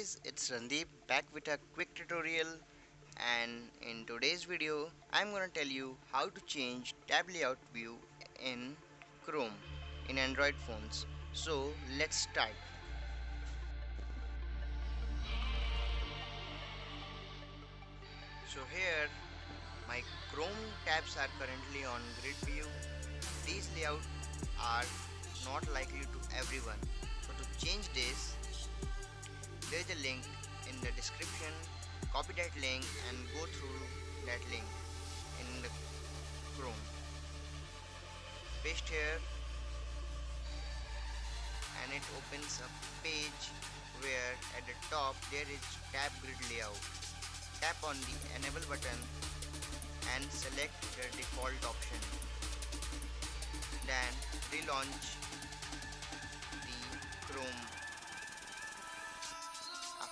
guys, it's Randeep back with a quick tutorial, and in today's video I'm gonna tell you how to change tab layout view in Chrome in Android phones. So let's start. So here my Chrome tabs are currently on grid view. These layouts are not likely to everyone. So to change this, there is a link in the description. Copy that link and go through that link in the Chrome. Paste here and it opens a page where at the top there is tab grid layout. Tap on the enable button and select the default option. Then relaunch the Chrome.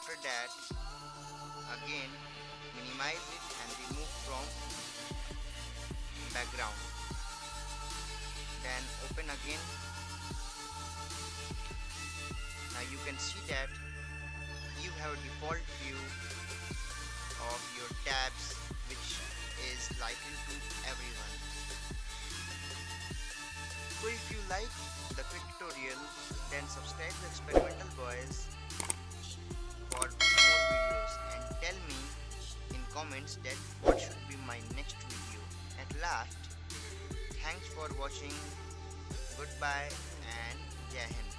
After that, again minimize it and remove from background. Then open again. Now you can see that you have a default view of your tabs which is likely to everyone. So if you like the quick tutorial, then subscribe to Experimental Boys for more videos and tell me in comments that what should be my next video. At last, thanks for watching. Goodbye and Jai Hind.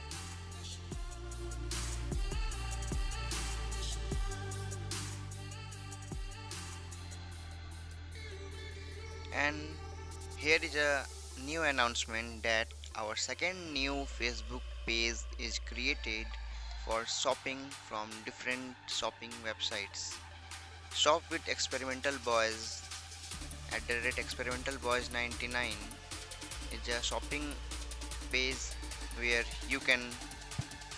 And here is a new announcement that our second new Facebook page is created for shopping from different shopping websites. Shop with Experimental Boys @ Experimental Boys 99 is a shopping page where you can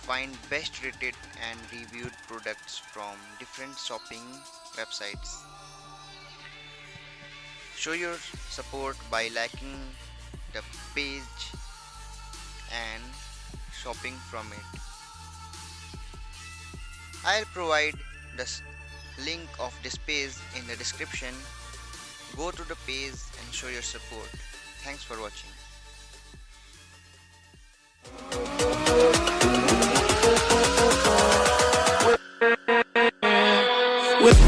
find best rated and reviewed products from different shopping websites. Show your support by liking the page and shopping from it. I'll provide the link of this page in the description. Go to the page and show your support. Thanks for watching. With